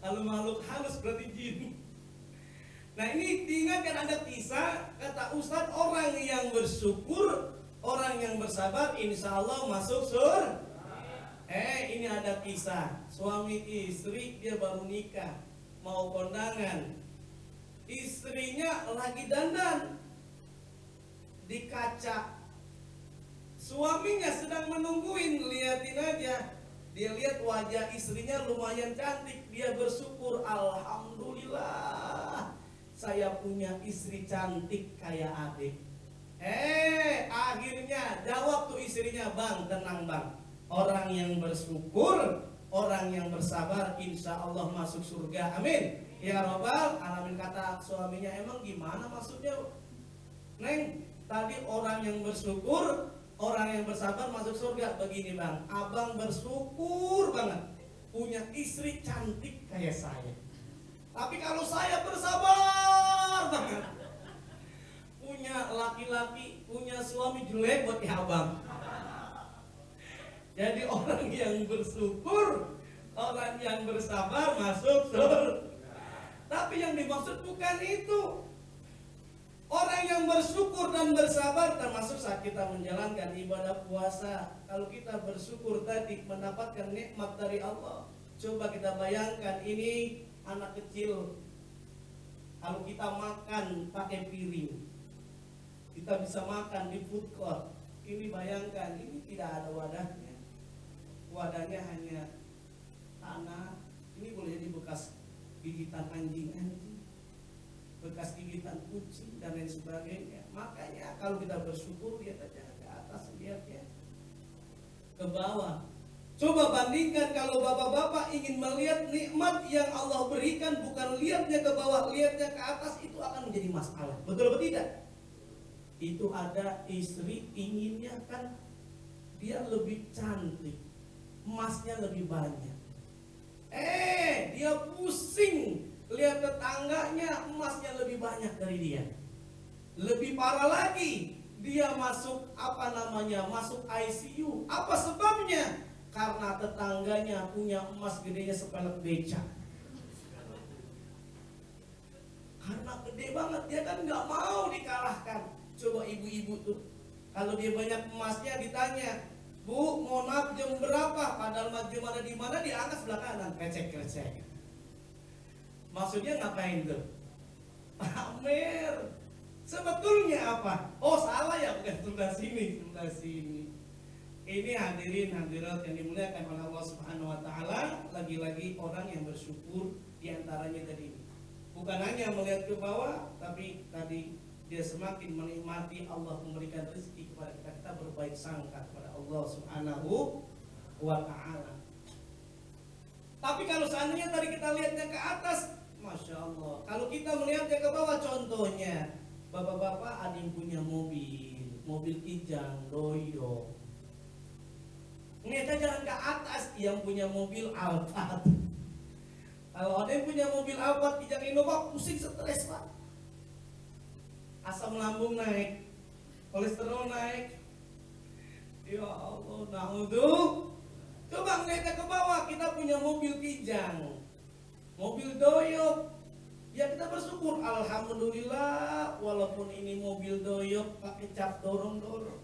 Kalau makhluk halus berarti jin. Nah ini diingatkan ada kisah, kata Ustadz, orang yang bersyukur, orang yang bersabar, insya Allah masuk surga. Ini ada kisah, suami istri dia baru nikah, mau kondangan, istrinya lagi dandan di kaca, suaminya sedang menungguin, liatin aja. Dia lihat wajah istrinya lumayan cantik, dia bersyukur, alhamdulillah saya punya istri cantik kayak adik. Akhirnya jawab tuh istrinya, bang tenang bang, orang yang bersyukur, orang yang bersabar, insya Allah masuk surga, amin ya robbal alamin. Kata suaminya, emang gimana maksudnya Neng? Tadi orang yang bersyukur, orang yang bersabar masuk surga. Begini bang, abang bersyukur banget punya istri cantik kayak saya. Tapi kalau saya bersabar banget punya laki-laki, punya suami jelek buat abang. Jadi orang yang bersyukur, orang yang bersabar masuk surga. Tapi yang dimaksud bukan itu. Orang yang bersyukur dan bersabar, termasuk saat kita menjalankan ibadah puasa. Kalau kita bersyukur tadi mendapatkan nikmat dari Allah, coba kita bayangkan ini anak kecil. Kalau kita makan pakai piring, kita bisa makan di food court. Ini bayangkan, ini tidak ada wadahnya. Wadahnya hanya tanah. Ini boleh jadi bekas gigitan anjing, bekas gigitan kucing dan lain sebagainya. Makanya kalau kita bersyukur, lihat aja ke atas, lihat ya ke bawah. Coba bandingkan kalau bapak-bapak ingin melihat nikmat yang Allah berikan, bukan lihatnya ke bawah, lihatnya ke atas, itu akan menjadi masalah. Betul atau tidak? Itu ada istri inginnya kan dia lebih cantik, emasnya lebih banyak. Dia pusing lihat tetangganya emasnya lebih banyak dari dia. Lebih parah lagi, dia masuk masuk ICU. Apa sebabnya? Karena tetangganya punya emas gedenya sepelek beca. Karena gede banget, dia kan nggak mau dikalahkan. Coba ibu-ibu tuh, kalau dia banyak emasnya ditanya, Bu, mohon maaf jam berapa? Padahal jam ada di mana, diangkat sebelah kanan, krecek. Maksudnya ngapain tuh? Pamer. Sebetulnya apa? Oh salah ya, bukan sebelah sini. Ini hadirin hadirat yang dimuliakan oleh Allah Subhanahu wa taala, lagi-lagi orang yang bersyukur diantaranya tadi. Bukan hanya melihat ke bawah, tapi tadi dia semakin menikmati Allah memberikan rezeki kepada kita. Kita berbaik sangka kepada Allah Subhanahu wa taala. Tapi kalau seandainya tadi kita lihatnya ke atas, Masya Allah. Kalau kita melihatnya ke bawah, contohnya bapak-bapak ada yang punya mobil kijang, doyo. Ngeliatnya jalan ke atas, yang punya mobil Alphard. Kalau ada yang punya mobil Alphard, kijang Innova, pusing, stres pak. Asam lambung naik, kolesterol naik. Ya Allah, na'udzu. Coba ngeliatnya ke bawah, kita punya mobil kijang, mobil doyok. Ya kita bersyukur, alhamdulillah, walaupun ini mobil doyok pakai cap dorong-dorong.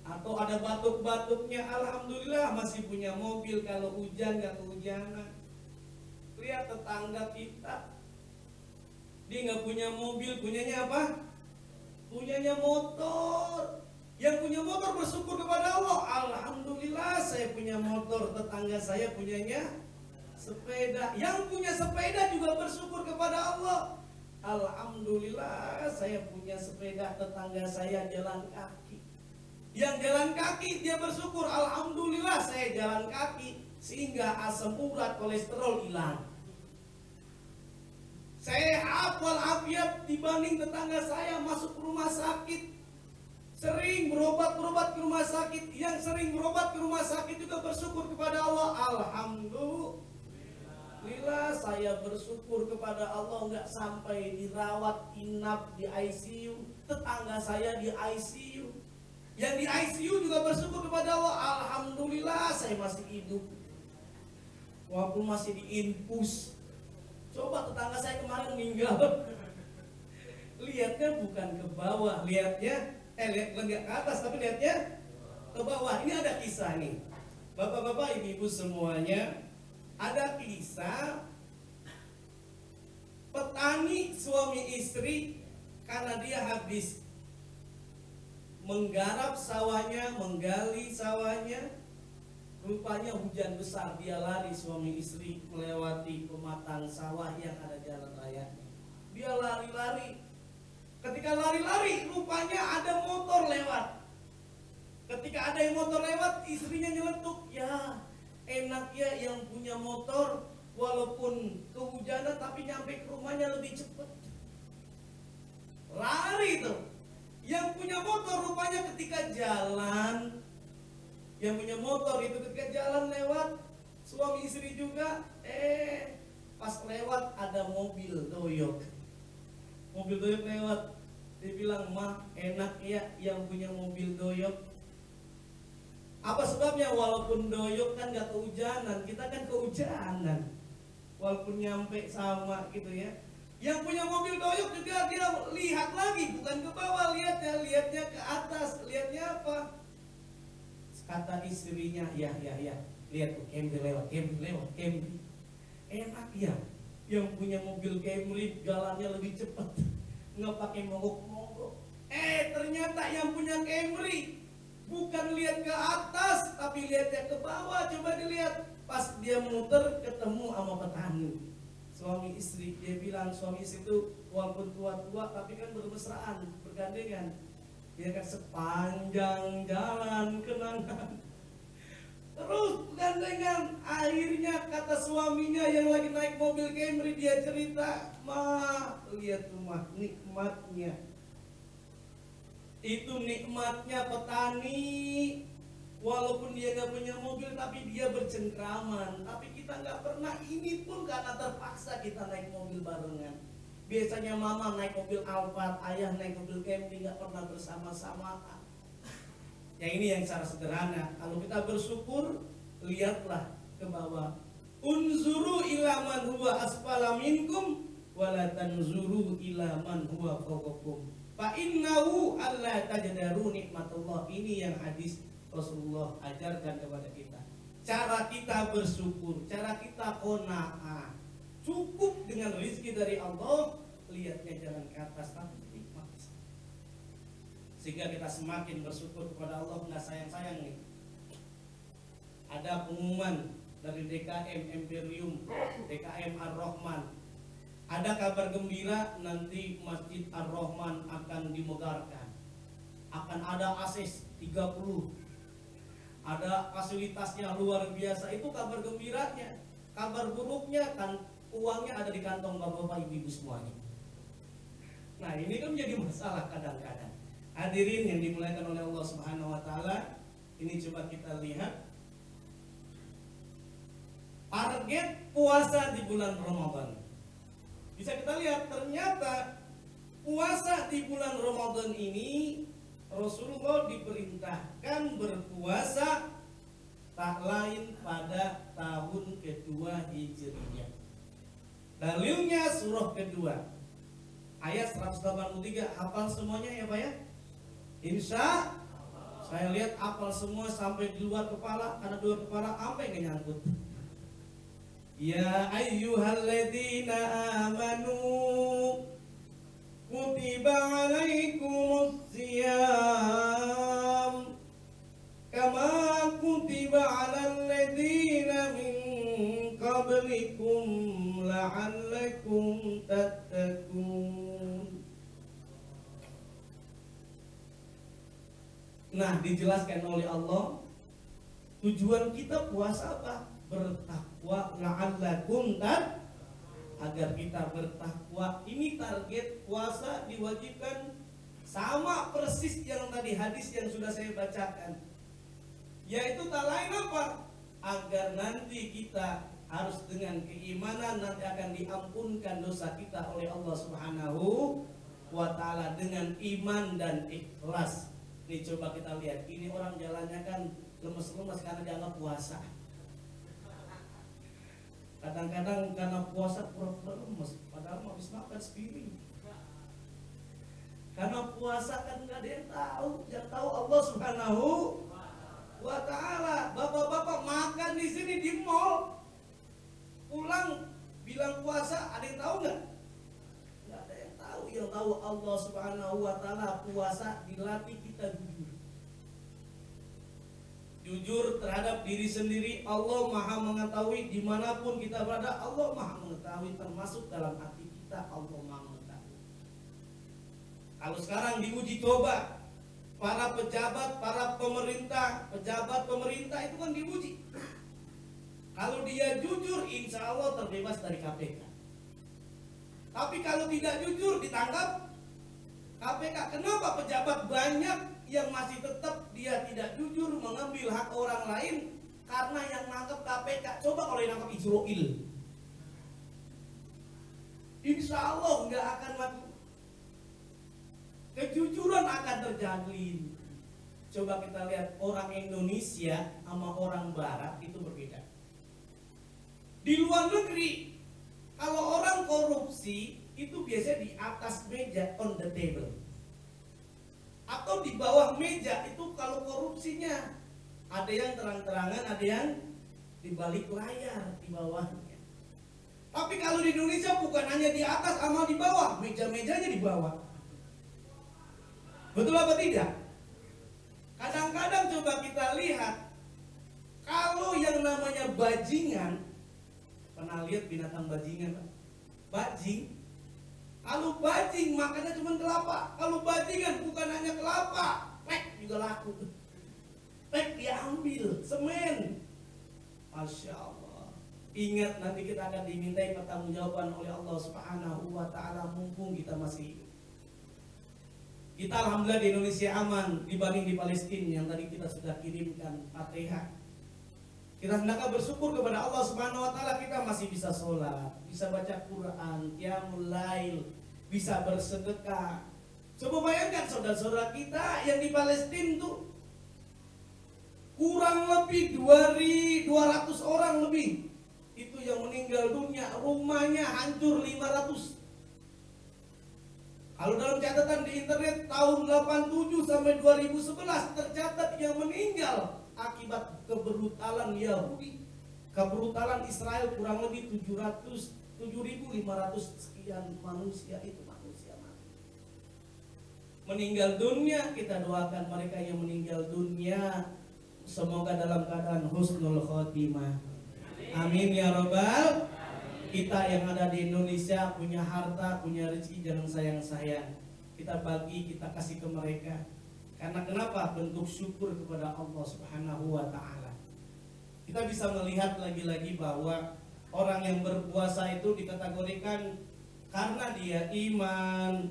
Atau ada batuk-batuknya, alhamdulillah masih punya mobil, kalau hujan gak kehujanan. Lihat tetangga kita, dia gak punya mobil, punyanya apa? Punyanya motor. Yang punya motor bersyukur kepada Allah, alhamdulillah saya punya motor, tetangga saya punyanya sepeda. Yang punya sepeda juga bersyukur kepada Allah, alhamdulillah saya punya sepeda, tetangga saya jalan kaki. Yang jalan kaki dia bersyukur, alhamdulillah saya jalan kaki, sehingga asam urat, kolesterol hilang. Sehat walafiat dibanding tetangga saya masuk rumah sakit, sering berobat ke rumah sakit. Yang sering berobat ke rumah sakit juga bersyukur kepada Allah, alhamdulillah saya bersyukur kepada Allah nggak sampai dirawat inap di ICU. Tetangga saya di ICU. Yang di ICU juga bersyukur kepada Allah, alhamdulillah saya masih hidup. walaupun masih diinfus. Coba tetangga saya kemarin meninggal, lihatnya bukan ke bawah, lihatnya lihat nggak ke atas, tapi lihatnya ke bawah. Ini ada kisah nih, bapak-bapak, ibu-ibu semuanya, ada kisah petani suami istri karena dia habis menggarap sawahnya, menggali sawahnya. Rupanya hujan besar, dia lari suami istri melewati pematang sawah yang ada jalan raya. Dia lari-lari. Ketika lari-lari, rupanya ada motor lewat. Ketika ada yang motor lewat, istrinya nyeletuk. Ya, enak ya yang punya motor, walaupun kehujanan tapi nyampe ke rumahnya lebih cepat. Lari tuh. Yang punya motor rupanya ketika jalan, yang punya motor itu ketika jalan lewat, suami istri juga, pas lewat ada mobil doyok. Mobil doyok lewat, dia bilang, "Mah, enak ya yang punya mobil doyok." Apa sebabnya? Walaupun doyok kan gak kehujanan, kita kan kehujanan. Walaupun nyampe sama gitu ya. Yang punya mobil doyok juga dia lihat lagi, bukan ke bawah lihatnya ke atas. Lihatnya apa? Kata istrinya, ya, lihat tuh Camry lewat. Enak ya, yang punya mobil Camry jalannya lebih cepat, nggak pakai mogok-mogok. Ternyata yang punya Camry bukan lihat ke atas, tapi lihatnya ke bawah. Coba dilihat, pas dia muter ketemu sama petani. Suami istri, dia bilang suami istri itu walaupun tua-tua tapi kan bermesraan, bergandengan. Dia kan sepanjang jalan kenangan. Terus gandengan. Akhirnya kata suaminya yang lagi naik mobil Camry, dia cerita, "Ma, lihat tuh mah, nikmatnya. Itu nikmatnya petani. Walaupun dia gak punya mobil tapi dia bercengkraman. Tapi kita gak pernah, ini pun karena terpaksa kita naik mobil barengan. Biasanya mama naik mobil Alphard, ayah naik mobil Camry, nggak pernah bersama-sama." Ya ini yang secara sederhana. Kalau kita bersyukur, lihatlah ke bawah. Unzuru ila man huwa asfala minkum wala tanzuru ila man huwa fawqakum. Fa innahu alla tajdaru nikmatullah. Ini yang hadis Rasulullah ajarkan kepada kita. Cara kita bersyukur, cara kita qanaah. Cukup dengan rezeki dari Allah, lihatnya jangan ke atas tapi nikmat. Sehingga kita semakin bersyukur kepada Allah, nggak sayang-sayang nih. Ada pengumuman dari DKM Imperium, DKM Ar-Rahman. Ada kabar gembira, nanti Masjid Ar-Rahman akan dimegarkan. Akan ada ACC 30. Ada fasilitasnya luar biasa. Itu kabar gembiranya. Kabar buruknya kan uangnya ada di kantong bapak-bapak, ibu-ibu semuanya. Nah, ini kan menjadi masalah kadang-kadang. Hadirin yang dimuliakan oleh Allah Subhanahu wa taala, ini coba kita lihat target puasa di bulan Ramadan. Bisa kita lihat ternyata puasa di bulan Ramadan ini Rasulullah diperintahkan berpuasa tak lain pada tahun kedua Hijriyah. Dalilnya surah kedua ayat 183. Hafal semuanya ya Pak ya? Insya saya lihat hafal semua sampai di luar kepala, karena dua kepala sampai nggak nyangkut. Ya ayyuhalladzina amanu kutiba alaikumus siyam kama kutiba alal ladzina min qablikum la'allakum tattaqun. Nah, dijelaskan oleh Allah tujuan kita puasa apa? Bertakwa, la'allakum tattaqun, agar kita bertakwa. Ini target puasa diwajibkan sama persis yang tadi hadis yang sudah saya bacakan, yaitu tak lain apa? Agar nanti kita harus dengan keimanan nanti akan diampunkan dosa kita oleh Allah Subhanahu wa taala dengan iman dan ikhlas. Nih coba kita lihat, ini orang jalannya kan lemes-lemes karena dianggap puasa. Kadang-kadang karena puasa pura-pura lemes, padahal habis makan sepiring. Karena puasa kan nggak ada yang tahu Allah Subhanahu wa Ta'ala. Bapak-bapak makan di sini di mall, pulang bilang puasa, ada yang tahu nggak? Nggak ada yang tahu. Yang tahu Allah Subhanahu wa Ta'ala. Puasa dilatih kita jujur terhadap diri sendiri. Allah Maha mengetahui dimanapun kita berada. Allah Maha mengetahui, termasuk dalam hati kita. Allah Maha mengetahui. Kalau sekarang diuji coba, para pejabat, para pemerintah, pejabat pemerintah itu kan diuji. Kalau dia jujur, insya Allah terbebas dari KPK. Tapi kalau tidak jujur, ditangkap KPK. Kenapa pejabat banyak yang masih tetap dia tidak jujur mengambil hak orang lain? Karena yang nangkep KPK. Coba kalau yang nangkep Israel, insya Allah nggak akan mati. Kejujuran akan terjalin. Coba kita lihat orang Indonesia sama orang Barat itu berbeda. Di luar negeri, kalau orang korupsi itu biasanya di atas meja, on the table, atau di bawah meja. Itu kalau korupsinya ada yang terang-terangan, ada yang di balik layar, di bawahnya. Tapi kalau di Indonesia bukan hanya di atas sama di bawah, meja-mejanya di bawah. Betul apa tidak? Kadang-kadang coba kita lihat, kalau yang namanya bajingan, pernah lihat binatang bajingan? Bajing, kalau bajing makannya cuma kelapa. Kalau bajingan bukan hanya kelapa, pek juga laku. Pek diambil, semen. Masya Allah. Ingat, nanti kita akan dimintai pertanggungjawaban oleh Allah Subhanahu wa Ta'ala, mumpung kita masih hidup. Kita alhamdulillah di Indonesia aman dibanding di Palestina yang tadi kita sudah kirimkan Fatihah. Kita hendaknya bersyukur kepada Allah Subhanahu wa Ta'ala, kita masih bisa sholat, bisa baca Quran, qiyamul lail, bisa bersedekah. Coba bayangkan saudara-saudara kita yang di Palestina tuh kurang lebih 200 orang lebih. Itu yang meninggal dunia, rumahnya hancur 500. Kalau dalam catatan di internet tahun 87 sampai 2011 tercatat yang meninggal akibat kebrutalan Yahudi, kebrutalan Israel kurang lebih 7.500 sekian manusia. Itu manusia mati, meninggal dunia. Kita doakan mereka yang meninggal dunia semoga dalam keadaan husnul khotimah. Amin ya robbal. Kita yang ada di Indonesia punya harta, punya rezeki, jangan sayang-sayang. Kita bagi, kita kasih ke mereka. Karena kenapa? Bentuk syukur kepada Allah Subhanahu wa Ta'ala. Kita bisa melihat lagi-lagi bahwa orang yang berpuasa itu dikategorikan karena dia iman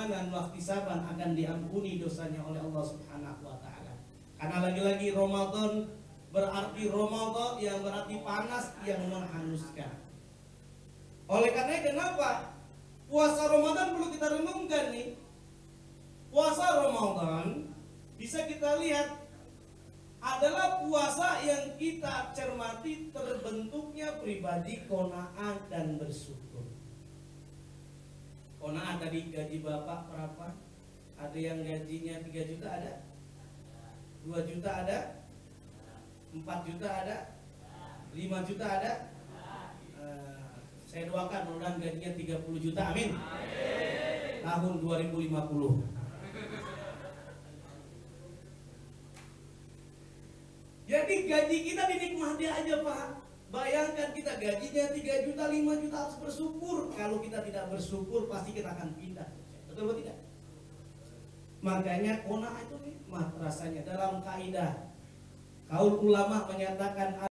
dan wahtisaban akan diampuni dosanya oleh Allah Subhanahu wa Ta'ala. Karena lagi-lagi Ramadan berarti Ramadan yang berarti panas yang menghanguskan. Oleh karena kenapa puasa Ramadan perlu kita renungkan nih. Puasa Ramadan bisa kita lihat adalah puasa yang kita cermati terbentuknya pribadi qanaah dan bersyukur. Qanaah tadi gaji bapak berapa? Ada yang gajinya 3 juta ada? 2 juta ada? 4 juta ada? 5 juta ada? Saya doakan mudah-mudahan gajinya 30 juta, amin. Tahun 2050. Jadi gaji kita dinikmati aja Pak. Bayangkan kita gajinya 3 juta, 5 juta, harus bersyukur. Kalau kita tidak bersyukur pasti kita akan pindah. Betul atau tidak? Makanya qanaah itu nikmat rasanya. Dalam kaidah kaul ulama menyatakan